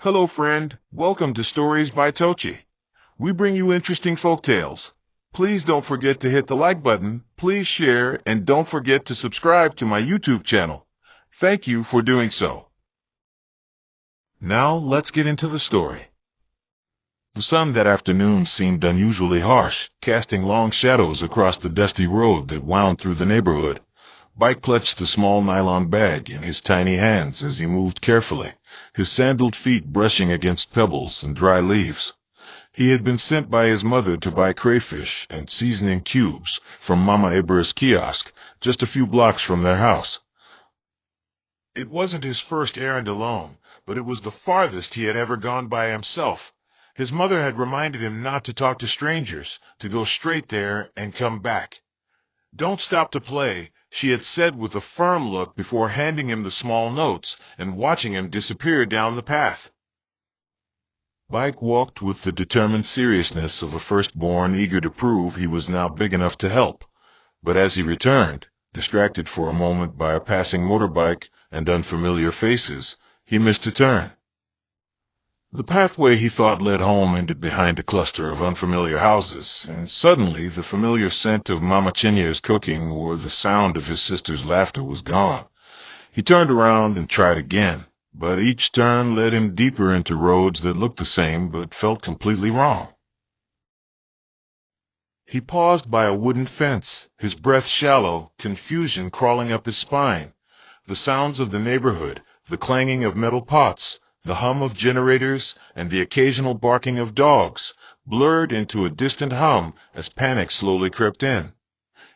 Hello friend, welcome to Stories by Tochi. We bring you interesting folk tales. Please don't forget to hit the like button, please share, and don't forget to subscribe to my YouTube channel. Thank you for doing so. Now let's get into the story. The sun that afternoon seemed unusually harsh, casting long shadows across the dusty road that wound through the neighborhood. Bike clutched the small nylon bag in his tiny hands as he moved carefully, his sandaled feet brushing against pebbles and dry leaves. He had been sent by his mother to buy crayfish and seasoning cubes from Mama Ibra's kiosk, just a few blocks from their house. It wasn't his first errand alone, but it was the farthest he had ever gone by himself. His mother had reminded him not to talk to strangers, to go straight there and come back. "Don't stop to play," she had said with a firm look before handing him the small notes and watching him disappear down the path. Bike walked with the determined seriousness of a firstborn eager to prove he was now big enough to help. But as he returned, distracted for a moment by a passing motorbike and unfamiliar faces, he missed a turn. The pathway he thought led home ended behind a cluster of unfamiliar houses, and suddenly the familiar scent of Mama Chinya's cooking or the sound of his sister's laughter was gone. He turned around and tried again, but each turn led him deeper into roads that looked the same but felt completely wrong. He paused by a wooden fence, his breath shallow, confusion crawling up his spine. The sounds of the neighborhood, the clanging of metal pots, the hum of generators, and the occasional barking of dogs, blurred into a distant hum as panic slowly crept in.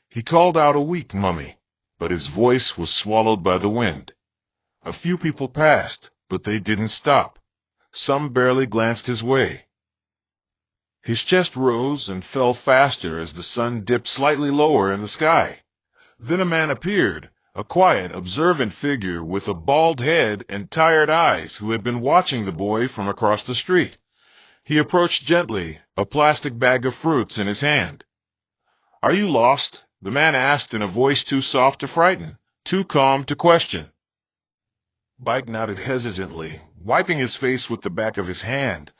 He called out a weak mummy, but his voice was swallowed by the wind. A few people passed, but they didn't stop. Some barely glanced his way. His chest rose and fell faster as the sun dipped slightly lower in the sky. Then a man appeared, a quiet, observant figure with a bald head and tired eyes who had been watching the boy from across the street. He approached gently, a plastic bag of fruits in his hand. "Are you lost?" the man asked in a voice too soft to frighten, too calm to question. Bike nodded hesitantly, wiping his face with the back of his hand.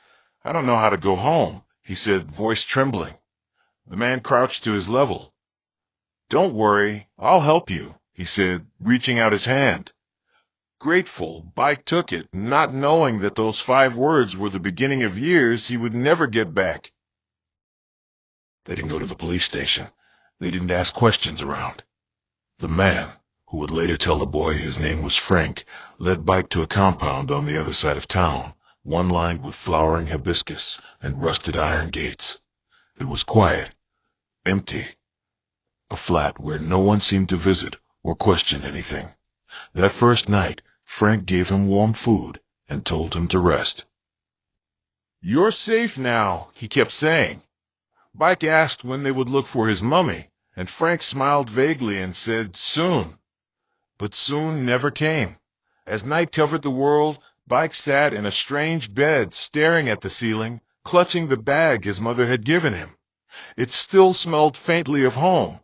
"I don't know how to go home," he said, voice trembling. The man crouched to his level. "Don't worry, I'll help you," he said, reaching out his hand. Grateful, Bike took it, not knowing that those 5 words were the beginning of years he would never get back. They didn't go to the police station. They didn't ask questions around. The man, who would later tell the boy his name was Frank, led Bike to a compound on the other side of town, one lined with flowering hibiscus and rusted iron gates. It was quiet, empty. A flat where no one seemed to visit or question anything. That first night, Frank gave him warm food and told him to rest. "You're safe now," he kept saying. Bike asked when they would look for his mummy, and Frank smiled vaguely and said, "Soon." But soon never came. As night covered the world, Bike sat in a strange bed, staring at the ceiling, clutching the bag his mother had given him. It still smelled faintly of home.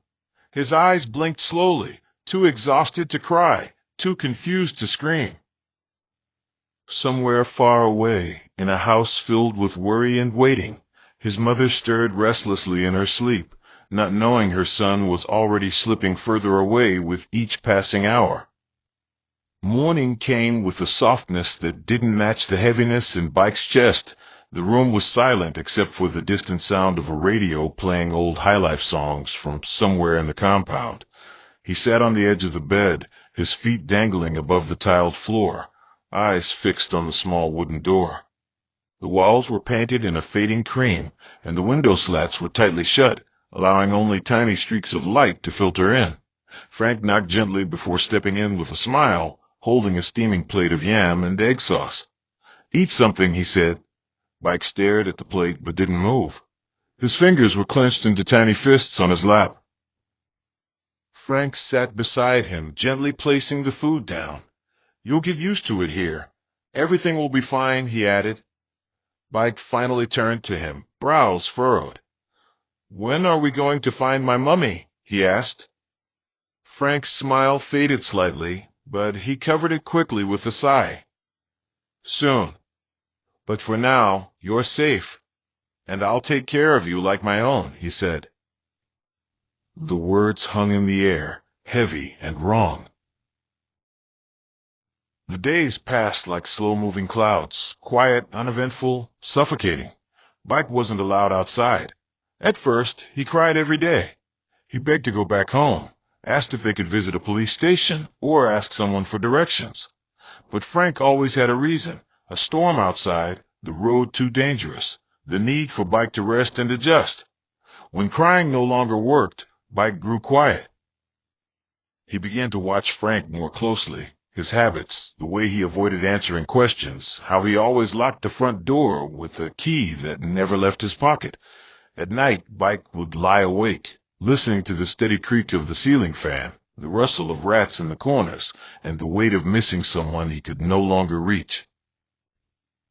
His eyes blinked slowly, too exhausted to cry, too confused to scream. Somewhere far away, in a house filled with worry and waiting, his mother stirred restlessly in her sleep, not knowing her son was already slipping further away with each passing hour. Morning came with a softness that didn't match the heaviness in Bike's chest. The room was silent except for the distant sound of a radio playing old highlife songs from somewhere in the compound. He sat on the edge of the bed, his feet dangling above the tiled floor, eyes fixed on the small wooden door. The walls were painted in a fading cream, and the window slats were tightly shut, allowing only tiny streaks of light to filter in. Frank knocked gently before stepping in with a smile, holding a steaming plate of yam and egg sauce. "Eat something," he said. Bike stared at the plate but didn't move. His fingers were clenched into tiny fists on his lap. Frank sat beside him, gently placing the food down. "You'll get used to it here. Everything will be fine," he added. Bike finally turned to him, brows furrowed. "When are we going to find my mummy?" he asked. Frank's smile faded slightly, but he covered it quickly with a sigh. "Soon." But for now, you're safe, and I'll take care of you like my own, he said. The words hung in the air, heavy and wrong. The days passed like slow-moving clouds, quiet, uneventful, suffocating. Mike wasn't allowed outside. At first, he cried every day. He begged to go back home, asked if they could visit a police station, or ask someone for directions. But Frank always had a reason: a storm outside, the road too dangerous, the need for Mike to rest and adjust. When crying no longer worked, Mike grew quiet. He began to watch Frank more closely. His habits, the way he avoided answering questions, how he always locked the front door with a key that never left his pocket. At night, Mike would lie awake, listening to the steady creak of the ceiling fan, the rustle of rats in the corners, and the weight of missing someone he could no longer reach.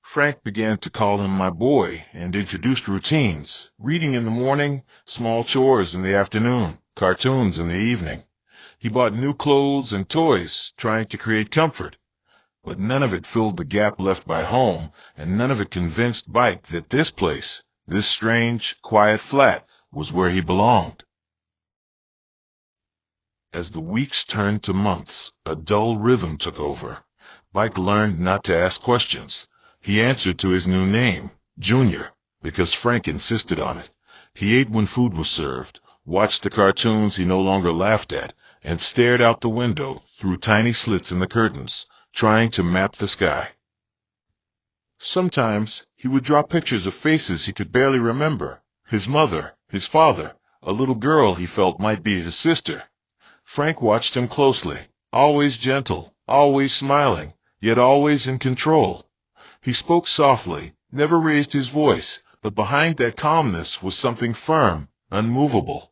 Frank began to call him my boy and introduced routines: reading in the morning, small chores in the afternoon, cartoons in the evening. He bought new clothes and toys, trying to create comfort. But none of it filled the gap left by home, and none of it convinced Mike that this place, this strange, quiet flat, was where he belonged. As the weeks turned to months, a dull rhythm took over. Mike learned not to ask questions. He answered to his new name, Junior, because Frank insisted on it. He ate when food was served, watched the cartoons he no longer laughed at, and stared out the window through tiny slits in the curtains, trying to map the sky. Sometimes he would draw pictures of faces he could barely remember: his mother, his father, a little girl he felt might be his sister. Frank watched him closely, always gentle, always smiling, yet always in control. He spoke softly, never raised his voice, but behind that calmness was something firm, unmovable.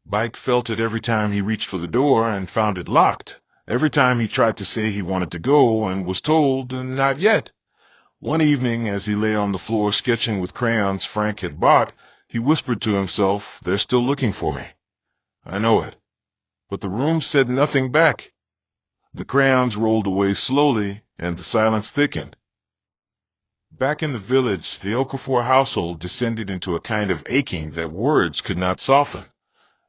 Mike felt it every time he reached for the door and found it locked, every time he tried to say he wanted to go and was told, not yet. One evening, as he lay on the floor sketching with crayons Frank had bought, he whispered to himself, "They're still looking for me. I know it." But the room said nothing back. The crayons rolled away slowly, and the silence thickened. Back in the village, the Okafor household descended into a kind of aching that words could not soften.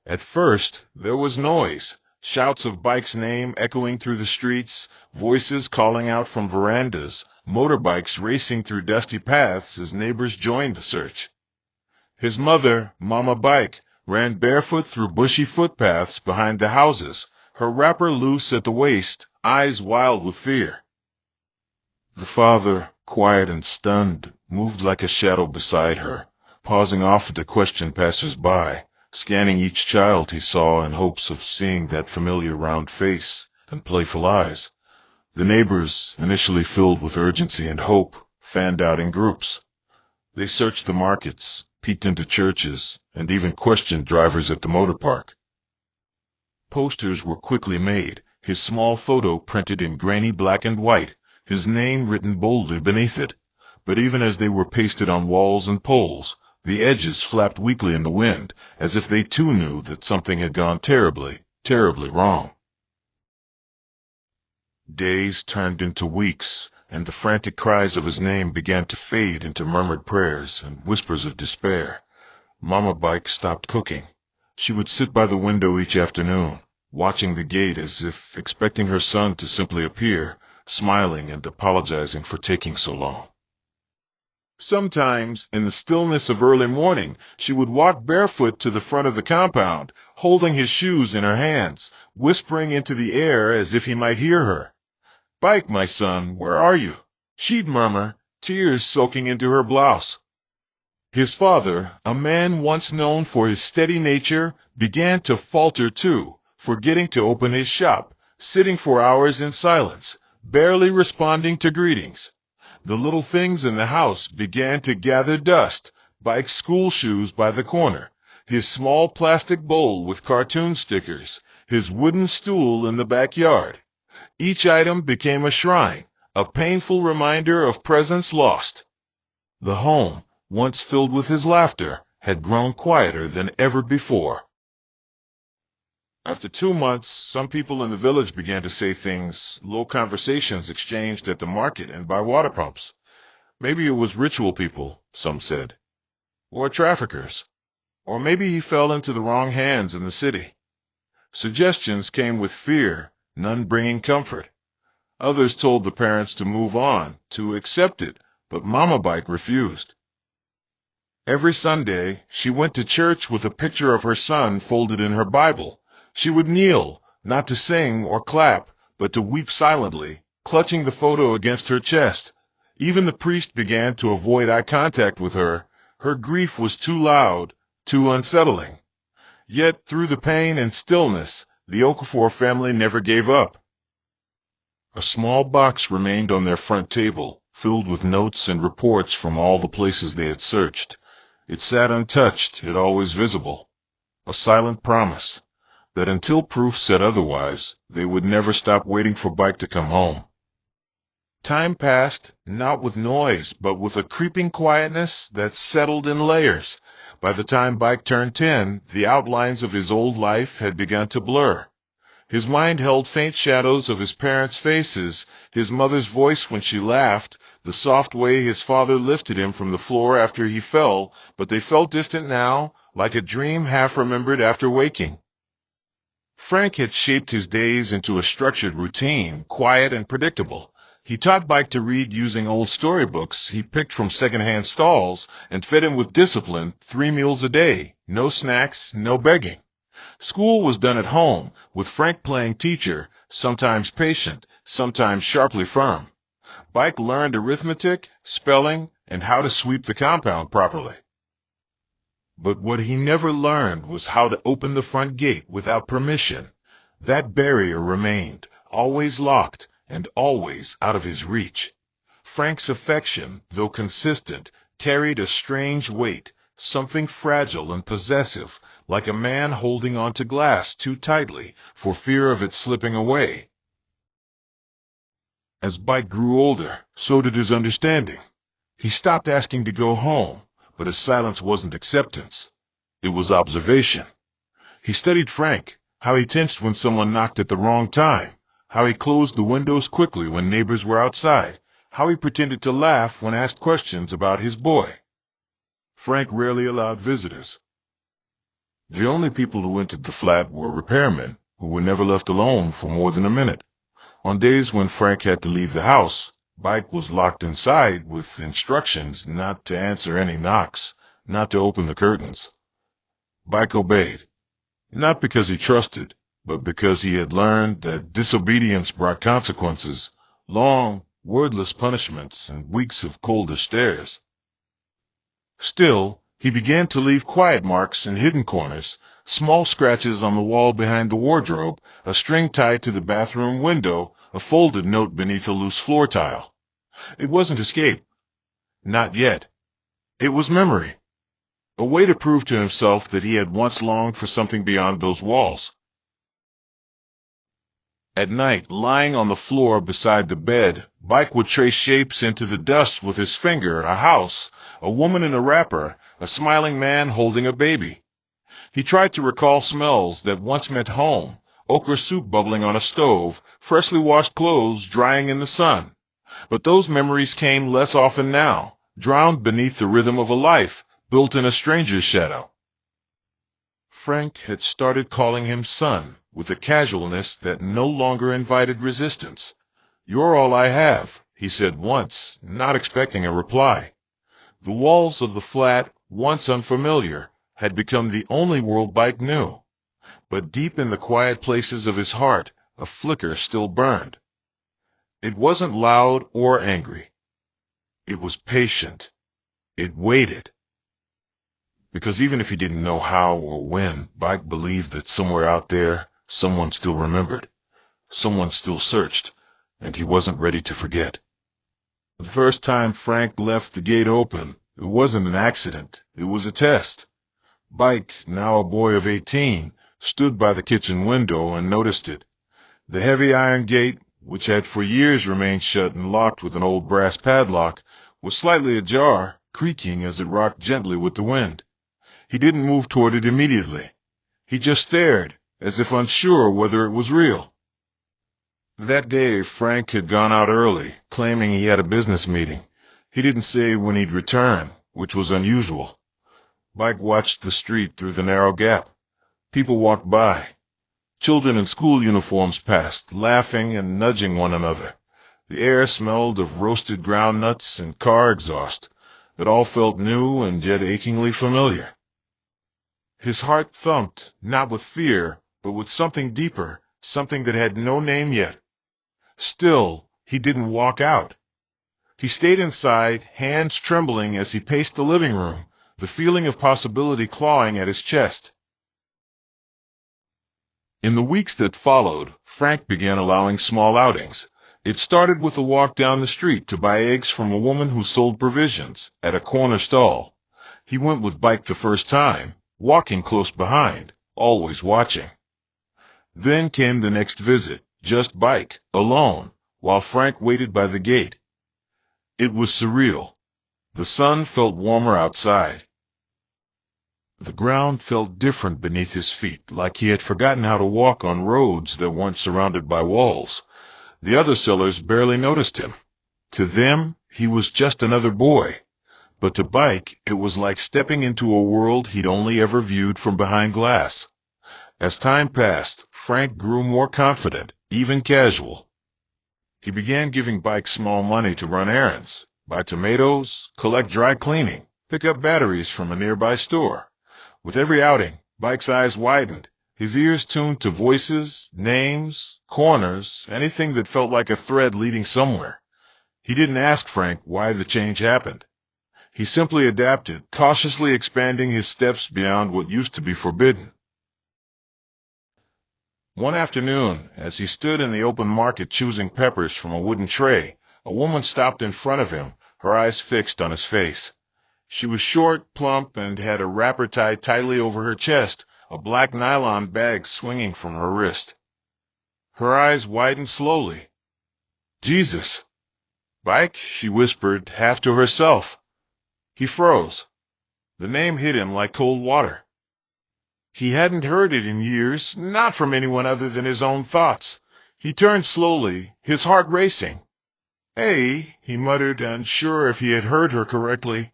At first, there was noise, shouts of Mike's name echoing through the streets, voices calling out from verandas, motorbikes racing through dusty paths as neighbors joined the search. His mother, Mama Mike, ran barefoot through bushy footpaths behind the houses, her wrapper loose at the waist, eyes wild with fear. The father, quiet and stunned, moved like a shadow beside her, pausing often to question passers-by, scanning each child he saw in hopes of seeing that familiar round face and playful eyes. The neighbors, initially filled with urgency and hope, fanned out in groups. They searched the markets, peeked into churches, and even questioned drivers at the motor park. Posters were quickly made, his small photo printed in grainy black and white, his name written boldly beneath it. But even as they were pasted on walls and poles, the edges flapped weakly in the wind, as if they too knew that something had gone terribly, terribly wrong. Days turned into weeks, and the frantic cries of his name began to fade into murmured prayers and whispers of despair. Mama Mike stopped cooking. She would sit by the window each afternoon, watching the gate as if expecting her son to simply appear, smiling and apologizing for taking so long. Sometimes, in the stillness of early morning, she would walk barefoot to the front of the compound, holding his shoes in her hands, whispering into the air as if he might hear her. "Mike, my son, where are you?" she'd murmur, tears soaking into her blouse. His father, a man once known for his steady nature, began to falter too, forgetting to open his shop, sitting for hours in silence, barely responding to greetings. The little things in the house began to gather dust: Mike's school shoes by the corner, his small plastic bowl with cartoon stickers, his wooden stool in the backyard. Each item became a shrine, a painful reminder of presents lost. The home, once filled with his laughter, had grown quieter than ever before. After 2 months, some people in the village began to say things, low conversations exchanged at the market and by water pumps. Maybe it was ritual people, some said, or traffickers, or maybe he fell into the wrong hands in the city. Suggestions came with fear, none bringing comfort. Others told the parents to move on, to accept it, but Mama Bike refused. Every Sunday, she went to church with a picture of her son folded in her Bible. She would kneel, not to sing or clap, but to weep silently, clutching the photo against her chest. Even the priest began to avoid eye contact with her. Her grief was too loud, too unsettling. Yet, through the pain and stillness, the Okafor family never gave up. A small box remained on their front table, filled with notes and reports from all the places they had searched. It sat untouched, yet always visible. A silent promise that until proof said otherwise, they would never stop waiting for Bike to come home. Time passed, not with noise, but with a creeping quietness that settled in layers. By the time Bike turned 10, the outlines of his old life had begun to blur. His mind held faint shadows of his parents' faces, his mother's voice when she laughed, the soft way his father lifted him from the floor after he fell, but they felt distant now, like a dream half-remembered after waking. Frank had shaped his days into a structured routine, quiet and predictable. He taught Bike to read using old storybooks he picked from second-hand stalls and fed him with discipline 3 meals a day, no snacks, no begging. School was done at home, with Frank playing teacher, sometimes patient, sometimes sharply firm. Bike learned arithmetic, spelling, and how to sweep the compound properly. But what he never learned was how to open the front gate without permission. That barrier remained, always locked, and always out of his reach. Frank's affection, though consistent, carried a strange weight, something fragile and possessive, like a man holding onto glass too tightly for fear of it slipping away. As Bike grew older, so did his understanding. He stopped asking to go home, but his silence wasn't acceptance. It was observation. He studied Frank, how he tensed when someone knocked at the wrong time, how he closed the windows quickly when neighbors were outside, how he pretended to laugh when asked questions about his boy. Frank rarely allowed visitors. The only people who entered the flat were repairmen, who were never left alone for more than a minute. On days when Frank had to leave the house, Bike was locked inside with instructions not to answer any knocks, not to open the curtains. Bike obeyed, not because he trusted, but because he had learned that disobedience brought consequences, long, wordless punishments and weeks of colder stares. Still, he began to leave quiet marks in hidden corners, small scratches on the wall behind the wardrobe, a string tied to the bathroom window, a folded note beneath a loose floor tile. It wasn't escape. Not yet. It was memory. A way to prove to himself that he had once longed for something beyond those walls. At night, lying on the floor beside the bed, Bike would trace shapes into the dust with his finger, a house, a woman in a wrapper, a smiling man holding a baby. He tried to recall smells that once meant home, okra soup bubbling on a stove, freshly washed clothes drying in the sun. But those memories came less often now, drowned beneath the rhythm of a life, built in a stranger's shadow. Frank had started calling him son, with a casualness that no longer invited resistance. "You're all I have," he said once, not expecting a reply. The walls of the flat, once unfamiliar, had become the only world Bike knew. But deep in the quiet places of his heart, a flicker still burned. It wasn't loud or angry. It was patient. It waited. Because even if he didn't know how or when, Bike believed that somewhere out there, someone still remembered. Someone still searched, and he wasn't ready to forget. The first time Frank left the gate open, it wasn't an accident. It was a test. Bike, now a boy of 18, stood by the kitchen window and noticed it. The heavy iron gate, which had for years remained shut and locked with an old brass padlock, was slightly ajar, creaking as it rocked gently with the wind. He didn't move toward it immediately. He just stared, as if unsure whether it was real. That day, Frank had gone out early, claiming he had a business meeting. He didn't say when he'd return, which was unusual. Mike watched the street through the narrow gap. People walked by. Children in school uniforms passed, laughing and nudging one another. The air smelled of roasted groundnuts and car exhaust. It all felt new and yet achingly familiar. His heart thumped, not with fear, but with something deeper, something that had no name yet. Still, he didn't walk out. He stayed inside, hands trembling as he paced the living room, the feeling of possibility clawing at his chest. In the weeks that followed, Frank began allowing small outings. It started with a walk down the street to buy eggs from a woman who sold provisions at a corner stall. He went with Bike the first time, walking close behind, always watching. Then came the next visit, just Bike, alone, while Frank waited by the gate. It was surreal. The sun felt warmer outside. The ground felt different beneath his feet, like he had forgotten how to walk on roads that weren't surrounded by walls. The other sellers barely noticed him. To them, he was just another boy. But to Bike, it was like stepping into a world he'd only ever viewed from behind glass. As time passed, Frank grew more confident, even casual. He began giving Bike small money to run errands, buy tomatoes, collect dry cleaning, pick up batteries from a nearby store. With every outing, Bike's eyes widened, his ears tuned to voices, names, corners, anything that felt like a thread leading somewhere. He didn't ask Frank why the change happened. He simply adapted, cautiously expanding his steps beyond what used to be forbidden. One afternoon, as he stood in the open market choosing peppers from a wooden tray, a woman stopped in front of him, her eyes fixed on his face. She was short, plump, and had a wrapper tied tightly over her chest, a black nylon bag swinging from her wrist. Her eyes widened slowly. "Jesus!" "Bike," she whispered, half to herself. He froze. The name hit him like cold water. He hadn't heard it in years, not from anyone other than his own thoughts. He turned slowly, his heart racing. "Hey," he muttered, unsure if he had heard her correctly.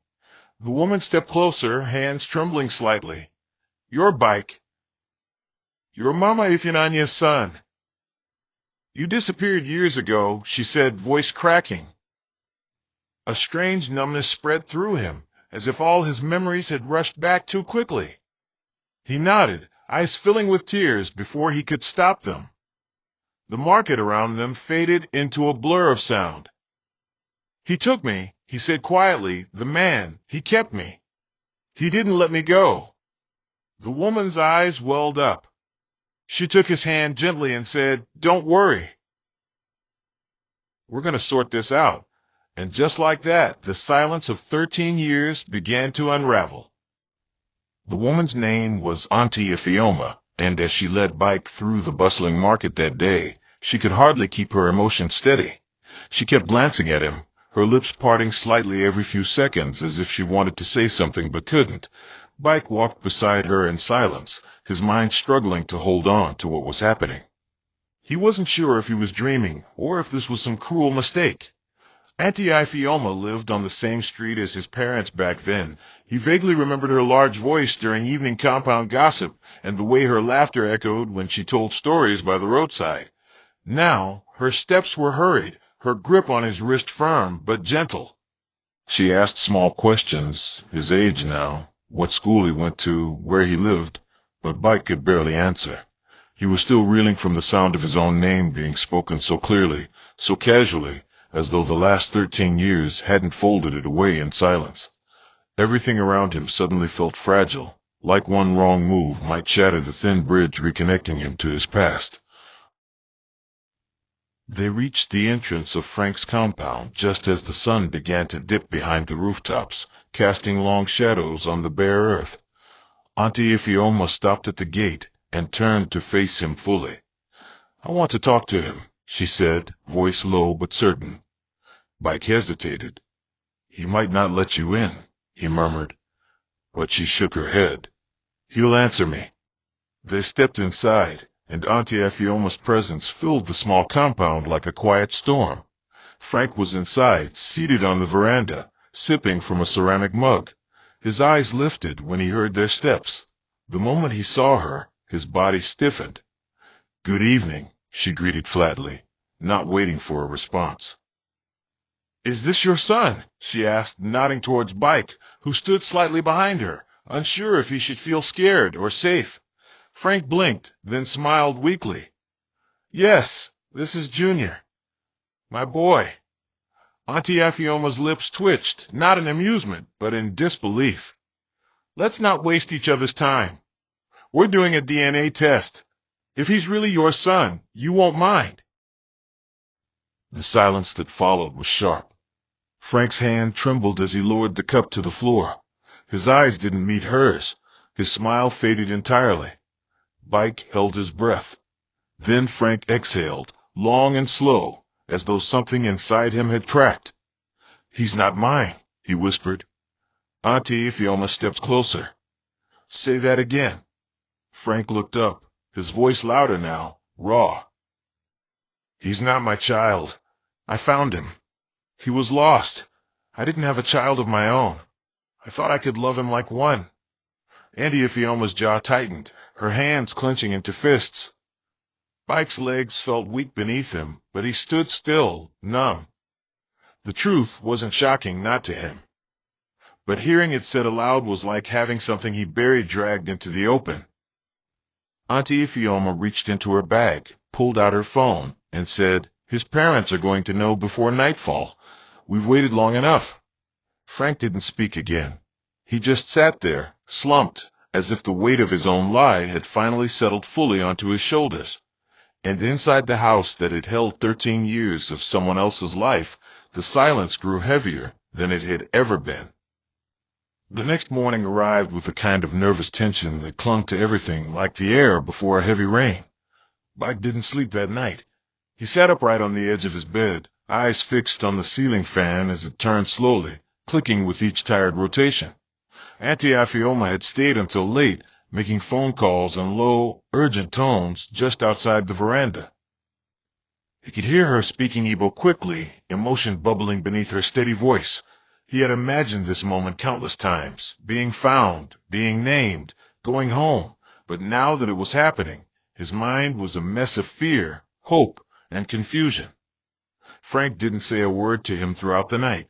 The woman stepped closer, hands trembling slightly. "Your Bike. You're Mama Ifinanya's son. You disappeared years ago," she said, voice cracking. A strange numbness spread through him, as if all his memories had rushed back too quickly. He nodded, eyes filling with tears before he could stop them. The market around them faded into a blur of sound. "He took me," he said quietly, "the man, he kept me. He didn't let me go." The woman's eyes welled up. She took his hand gently and said, "Don't worry. We're going to sort this out." And just like that, the silence of 13 years began to unravel. The woman's name was Auntie Ifioma, and as she led Bike through the bustling market that day, she could hardly keep her emotion steady. She kept glancing at him, her lips parting slightly every few seconds as if she wanted to say something but couldn't. Bike walked beside her in silence, his mind struggling to hold on to what was happening. He wasn't sure if he was dreaming or if this was some cruel mistake. Auntie Ifioma lived on the same street as his parents back then. He vaguely remembered her large voice during evening compound gossip and the way her laughter echoed when she told stories by the roadside. Now, her steps were hurried, her grip on his wrist firm but gentle. She asked small questions, his age now, what school he went to, where he lived, but Bike could barely answer. He was still reeling from the sound of his own name being spoken so clearly, so casually, as though the last 13 years hadn't folded it away in silence. Everything around him suddenly felt fragile, like one wrong move might shatter the thin bridge reconnecting him to his past. They reached the entrance of Frank's compound just as the sun began to dip behind the rooftops, casting long shadows on the bare earth. Auntie Ifioma stopped at the gate and turned to face him fully. "I want to talk to him," she said, voice low but certain. Bike hesitated. "He might not let you in," he murmured. But she shook her head. "He'll answer me." They stepped inside, and Auntie Ifioma's presence filled the small compound like a quiet storm. Frank was inside, seated on the veranda, sipping from a ceramic mug. His eyes lifted when he heard their steps. The moment he saw her, his body stiffened. "Good evening," she greeted flatly, not waiting for a response. "Is this your son?" she asked, nodding towards Bike, who stood slightly behind her, unsure if he should feel scared or safe. Frank blinked, then smiled weakly. "Yes, this is Junior. My boy." Auntie Afioma's lips twitched, not in amusement, but in disbelief. "Let's not waste each other's time. We're doing a DNA test. If he's really your son, you won't mind." The silence that followed was sharp. Frank's hand trembled as he lowered the cup to the floor. His eyes didn't meet hers. His smile faded entirely. Bike held his breath. Then Frank exhaled, long and slow, as though something inside him had cracked. "He's not mine," he whispered. Auntie Ifioma stepped closer. "Say that again." Frank looked up, his voice louder now, raw. "He's not my child. I found him. He was lost. I didn't have a child of my own. I thought I could love him like one." Auntie Ifioma's jaw tightened, her hands clenching into fists. Bike's legs felt weak beneath him, but he stood still, numb. The truth wasn't shocking, not to him. But hearing it said aloud was like having something he buried dragged into the open. Auntie Ifioma reached into her bag, pulled out her phone, and said, "His parents are going to know before nightfall. We've waited long enough." Frank didn't speak again. He just sat there, slumped, as if the weight of his own lie had finally settled fully onto his shoulders. And inside the house that had held 13 years of someone else's life, the silence grew heavier than it had ever been. The next morning arrived with a kind of nervous tension that clung to everything like the air before a heavy rain. Bike didn't sleep that night. He sat upright on the edge of his bed, eyes fixed on the ceiling fan as it turned slowly, clicking with each tired rotation. Auntie Afioma had stayed until late, making phone calls in low, urgent tones just outside the veranda. He could hear her speaking Igbo quickly, emotion bubbling beneath her steady voice. He had imagined this moment countless times, being found, being named, going home, but now that it was happening, his mind was a mess of fear, hope, and confusion. Frank didn't say a word to him throughout the night.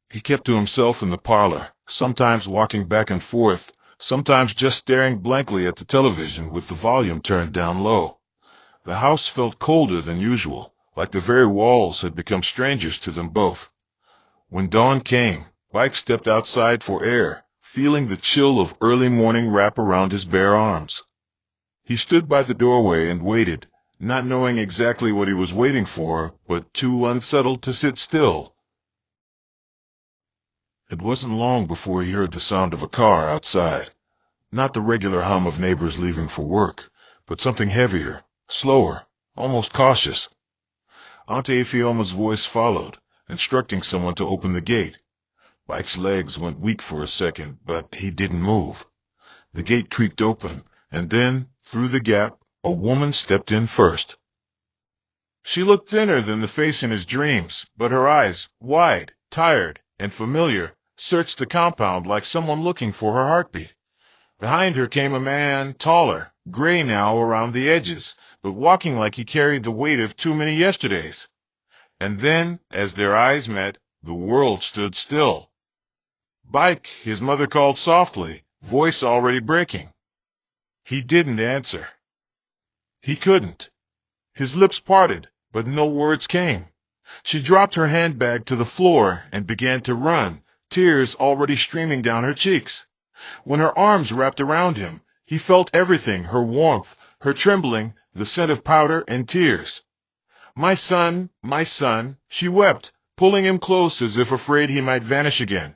He kept to himself in the parlor, sometimes walking back and forth, sometimes just staring blankly at the television with the volume turned down low. The house felt colder than usual, like the very walls had become strangers to them both. When dawn came, Bike stepped outside for air, feeling the chill of early morning wrap around his bare arms. He stood by the doorway and waited, not knowing exactly what he was waiting for, but too unsettled to sit still. It wasn't long before he heard the sound of a car outside. Not the regular hum of neighbors leaving for work, but something heavier, slower, almost cautious. Auntie Ifioma's voice followed, instructing someone to open the gate. Bike's legs went weak for a second, but he didn't move. The gate creaked open, and then, through the gap, a woman stepped in first. She looked thinner than the face in his dreams, but her eyes, wide, tired, and familiar, searched the compound like someone looking for her heartbeat. Behind her came a man, taller, gray now around the edges, but walking like he carried the weight of too many yesterdays. And then, as their eyes met, the world stood still. "Bike," his mother called softly, voice already breaking. He didn't answer. He couldn't. His lips parted, but no words came. She dropped her handbag to the floor and began to run, tears already streaming down her cheeks. When her arms wrapped around him, he felt everything, her warmth, her trembling, the scent of powder and tears. My son, she wept, pulling him close as if afraid he might vanish again.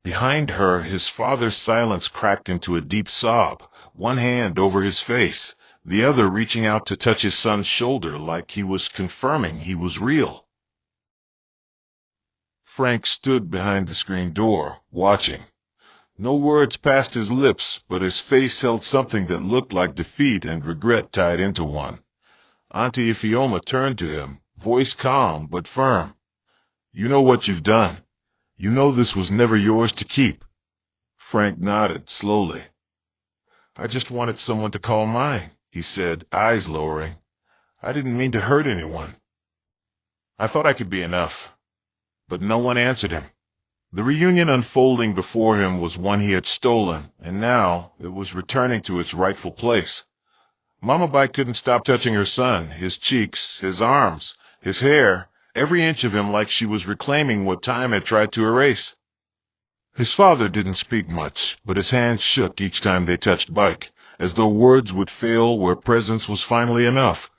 Behind her, his father's silence cracked into a deep sob, one hand over his face, the other reaching out to touch his son's shoulder like he was confirming he was real. Frank stood behind the screen door, watching. No words passed his lips, but his face held something that looked like defeat and regret tied into one. Auntie Ifioma turned to him, voice calm but firm. You know what you've done. You know this was never yours to keep. Frank nodded slowly. I just wanted someone to call mine, he said, eyes lowering. I didn't mean to hurt anyone. I thought I could be enough. But no one answered him. The reunion unfolding before him was one he had stolen, and now it was returning to its rightful place. Mama Bike couldn't stop touching her son, his cheeks, his arms, his hair, every inch of him, like she was reclaiming what time had tried to erase. His father didn't speak much, but his hands shook each time they touched Bike, as though words would fail where presence was finally enough.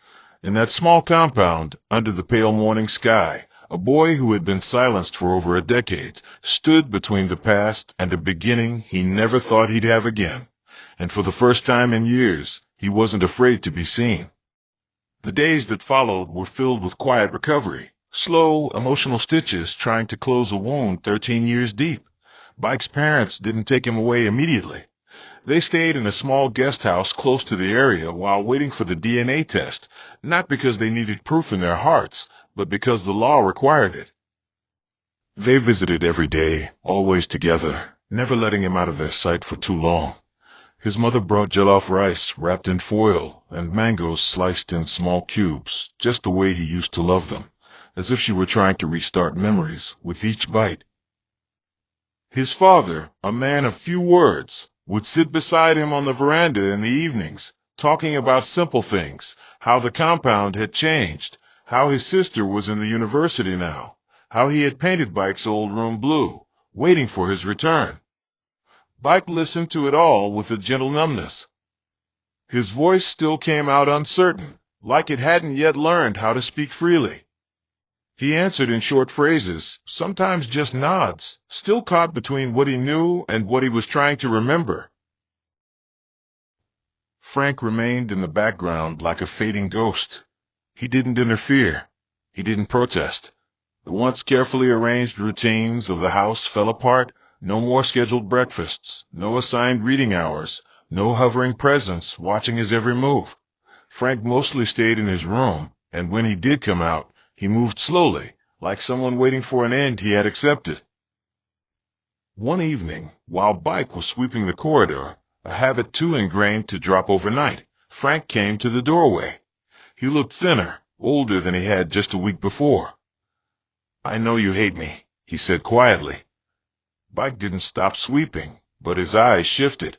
In that small compound, under the pale morning sky, a boy who had been silenced for over a decade stood between the past and a beginning he never thought he'd have again. And for the first time in years, he wasn't afraid to be seen. The days that followed were filled with quiet recovery, slow, emotional stitches trying to close a wound 13 years deep. Bike's parents didn't take him away immediately. They stayed in a small guest house close to the area while waiting for the DNA test, not because they needed proof in their hearts, but because the law required it. They visited every day, always together, never letting him out of their sight for too long. His mother brought jollof rice wrapped in foil and mangoes sliced in small cubes, just the way he used to love them, as if she were trying to restart memories with each bite. His father, a man of few words, would sit beside him on the veranda in the evenings, talking about simple things, how the compound had changed, how his sister was in the university now, how he had painted Bike's old room blue, waiting for his return. Bike listened to it all with a gentle numbness. His voice still came out uncertain, like it hadn't yet learned how to speak freely. He answered in short phrases, sometimes just nods, still caught between what he knew and what he was trying to remember. Frank remained in the background like a fading ghost. He didn't interfere. He didn't protest. The once carefully arranged routines of the house fell apart. No more scheduled breakfasts, no assigned reading hours, no hovering presence watching his every move. Frank mostly stayed in his room, and when he did come out, he moved slowly, like someone waiting for an end he had accepted. One evening, while Bike was sweeping the corridor, a habit too ingrained to drop overnight, Frank came to the doorway. He looked thinner, older than he had just a week before. I know you hate me, he said quietly. Bike didn't stop sweeping, but his eyes shifted.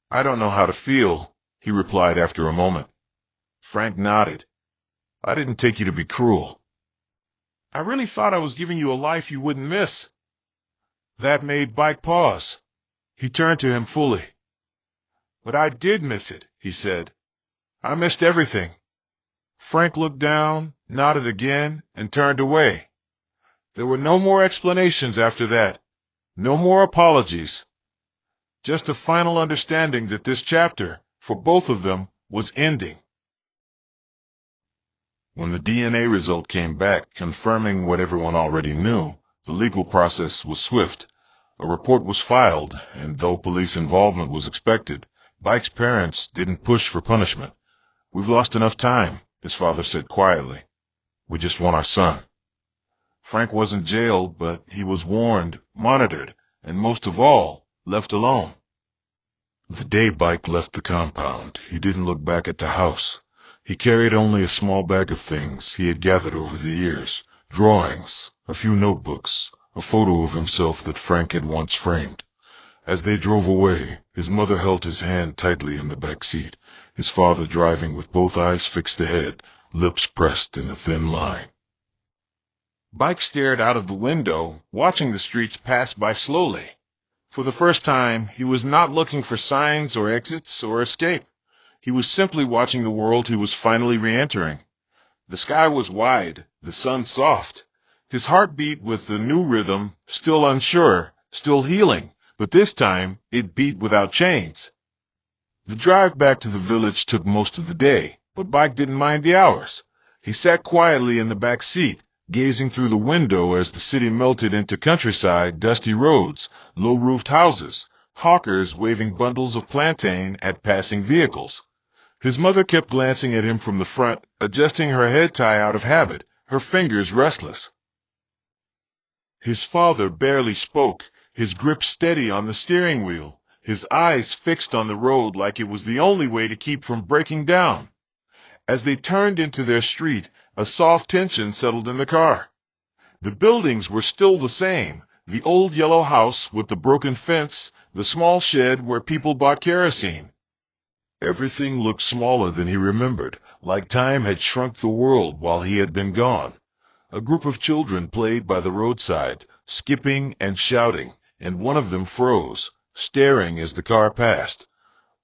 I don't know how to feel, he replied after a moment. Frank nodded. I didn't take you to be cruel. I really thought I was giving you a life you wouldn't miss. That made Bike pause. He turned to him fully. But I did miss it, he said. I missed everything. Frank looked down, nodded again, and turned away. There were no more explanations after that. No more apologies. Just a final understanding that this chapter, for both of them, was ending. When the DNA result came back, confirming what everyone already knew, the legal process was swift. A report was filed, and though police involvement was expected, Bike's parents didn't push for punishment. We've lost enough time, his father said quietly. We just want our son. Frank wasn't jailed, but he was warned, monitored, and most of all, left alone. The day Bike left the compound, he didn't look back at the house. He carried only a small bag of things he had gathered over the years, drawings, a few notebooks, a photo of himself that Frank had once framed. As they drove away, his mother held his hand tightly in the back seat, his father driving with both eyes fixed ahead, lips pressed in a thin line. Bike stared out of the window, watching the streets pass by slowly. For the first time, he was not looking for signs or exits or escape. He was simply watching the world he was finally re-entering. The sky was wide, the sun soft. His heart beat with a new rhythm, still unsure, still healing, but this time it beat without chains. The drive back to the village took most of the day, but Bike didn't mind the hours. He sat quietly in the back seat, gazing through the window as the city melted into countryside, dusty roads, low-roofed houses, hawkers waving bundles of plantain at passing vehicles. His mother kept glancing at him from the front, adjusting her head tie out of habit, her fingers restless. His father barely spoke, his grip steady on the steering wheel, his eyes fixed on the road like it was the only way to keep from breaking down. As they turned into their street, a soft tension settled in the car. The buildings were still the same, the old yellow house with the broken fence, the small shed where people bought kerosene. Everything looked smaller than he remembered, like time had shrunk the world while he had been gone. A group of children played by the roadside, skipping and shouting, and one of them froze, staring as the car passed.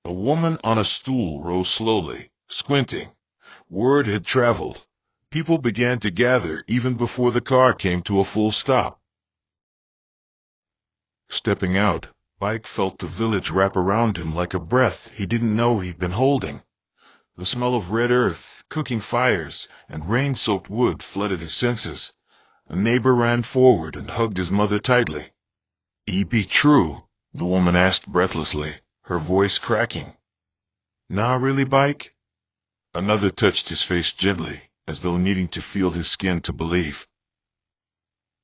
A woman on a stool rose slowly, squinting. Word had traveled. People began to gather even before the car came to a full stop. Stepping out, Bike felt the village wrap around him like a breath he didn't know he'd been holding. The smell of red earth, cooking fires, and rain-soaked wood flooded his senses. A neighbor ran forward and hugged his mother tightly. "It be true?" the woman asked breathlessly, her voice cracking. "Nah, really, Bike?" Another touched his face gently, as though needing to feel his skin to believe.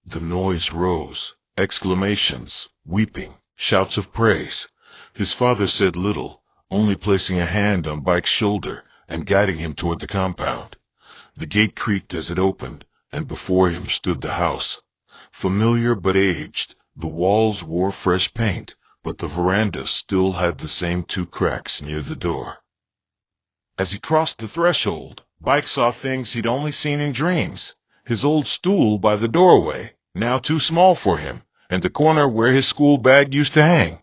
The noise rose, exclamations, weeping, shouts of praise. His father said little, only placing a hand on Bike's shoulder and guiding him toward the compound. The gate creaked as it opened, and before him stood the house. Familiar but aged, the walls wore fresh paint, but the veranda still had the same 2 cracks near the door. As he crossed the threshold, Bike saw things he'd only seen in dreams. His old stool by the doorway, now too small for him, and the corner where his school bag used to hang.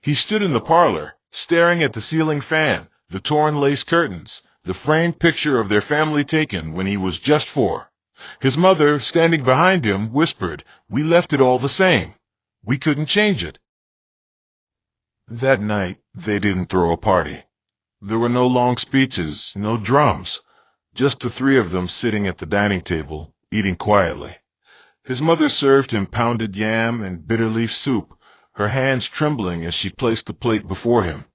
He stood in the parlor, staring at the ceiling fan, the torn lace curtains, the framed picture of their family taken when he was just 4. His mother, standing behind him, whispered, "We left it all the same. We couldn't change it." That night, they didn't throw a party. There were no long speeches, no drums, just the 3 of them sitting at the dining table, eating quietly. His mother served him pounded yam and bitter leaf soup, her hands trembling as she placed the plate before him.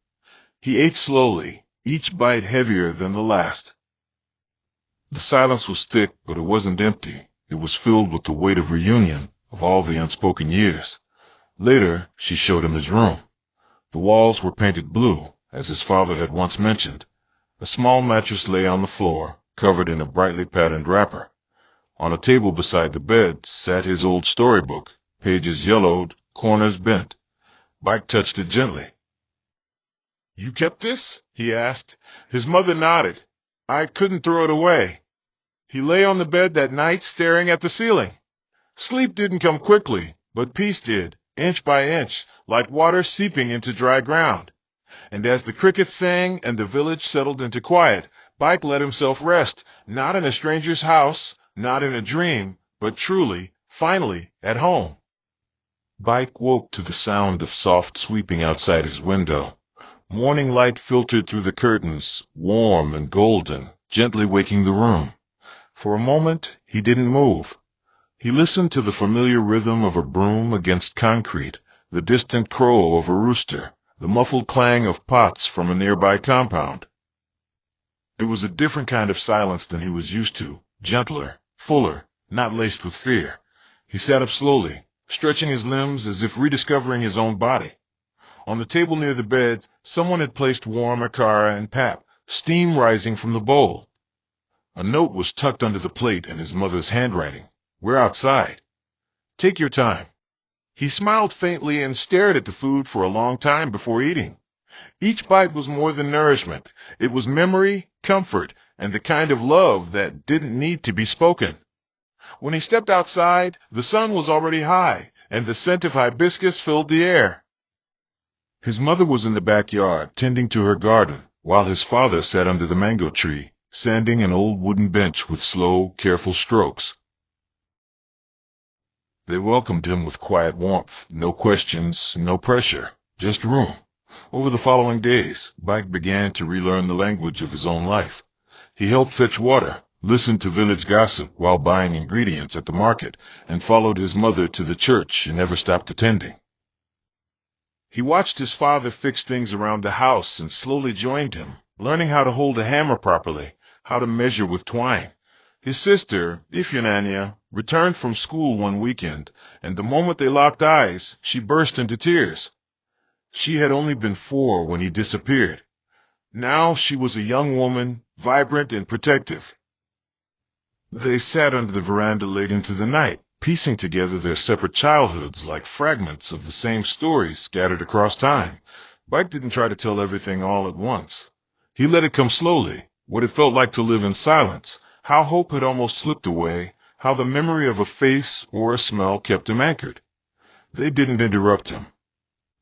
He ate slowly, each bite heavier than the last. The silence was thick, but it wasn't empty. It was filled with the weight of reunion, of all the unspoken years. Later, she showed him his room. The walls were painted blue, as his father had once mentioned. A small mattress lay on the floor, covered in a brightly patterned wrapper. On a table beside the bed sat his old storybook, pages yellowed, corners bent. Bike touched it gently. "You kept this?" he asked. His mother nodded. "I couldn't throw it away." He lay on the bed that night staring at the ceiling. Sleep didn't come quickly, but peace did, inch by inch, like water seeping into dry ground. And as the crickets sang and the village settled into quiet, Bike let himself rest, not in a stranger's house, not in a dream, but truly, finally, at home. Bike woke to the sound of soft sweeping outside his window. Morning light filtered through the curtains, warm and golden, gently waking the room. For a moment, he didn't move. He listened to the familiar rhythm of a broom against concrete, the distant crow of a rooster, the muffled clang of pots from a nearby compound. It was a different kind of silence than he was used to, gentler, fuller, not laced with fear. He sat up slowly, stretching his limbs as if rediscovering his own body. On the table near the bed, someone had placed warm acara and pap, steam rising from the bowl. A note was tucked under the plate in his mother's handwriting. "We're outside. Take your time." He smiled faintly and stared at the food for a long time before eating. Each bite was more than nourishment. It was memory, comfort, and the kind of love that didn't need to be spoken. When he stepped outside, the sun was already high, and the scent of hibiscus filled the air. His mother was in the backyard, tending to her garden, while his father sat under the mango tree, sanding an old wooden bench with slow, careful strokes. They welcomed him with quiet warmth, no questions, no pressure, just room. Over the following days, Bike began to relearn the language of his own life. He helped fetch water, listened to village gossip while buying ingredients at the market, and followed his mother to the church and never stopped attending. He watched his father fix things around the house and slowly joined him, learning how to hold a hammer properly, how to measure with twine. His sister, Ifeanyi, returned from school one weekend, and the moment they locked eyes, she burst into tears. She had only been 4 when he disappeared. Now she was a young woman, vibrant and protective. They sat under the veranda late into the night, piecing together their separate childhoods like fragments of the same stories scattered across time. Bike didn't try to tell everything all at once. He let it come slowly, what it felt like to live in silence, how hope had almost slipped away, how the memory of a face or a smell kept him anchored. They didn't interrupt him.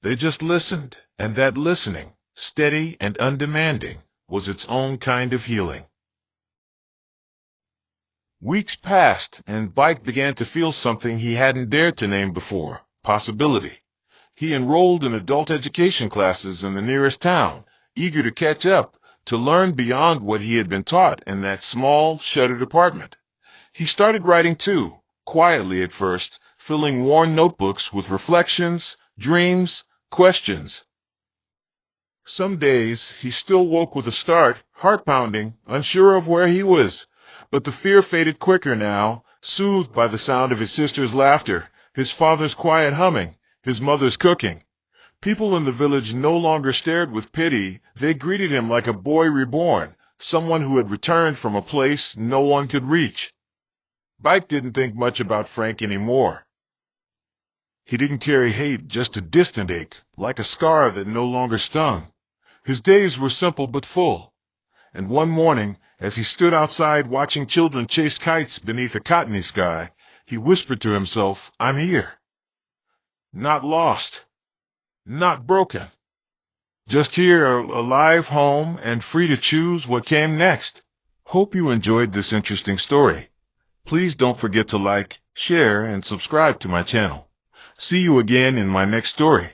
They just listened, and that listening, steady and undemanding, was its own kind of healing. Weeks passed, and Bike began to feel something he hadn't dared to name before: possibility. He enrolled in adult education classes in the nearest town, eager to catch up, to learn beyond what he had been taught in that small, shuttered apartment. He started writing too, quietly at first, filling worn notebooks with reflections, dreams, questions. Some days he still woke with a start, heart pounding, unsure of where he was. But the fear faded quicker now, soothed by the sound of his sister's laughter, his father's quiet humming, his mother's cooking. People in the village no longer stared with pity. They greeted him like a boy reborn, someone who had returned from a place no one could reach. Bike didn't think much about Frank anymore. He didn't carry hate, just a distant ache, like a scar that no longer stung. His days were simple but full. And one morning, as he stood outside watching children chase kites beneath a cottony sky, he whispered to himself, "I'm here. Not lost. Not broken. Just here, alive, home, and free to choose what came next." Hope you enjoyed this interesting story. Please don't forget to like, share, and subscribe to my channel. See you again in my next story.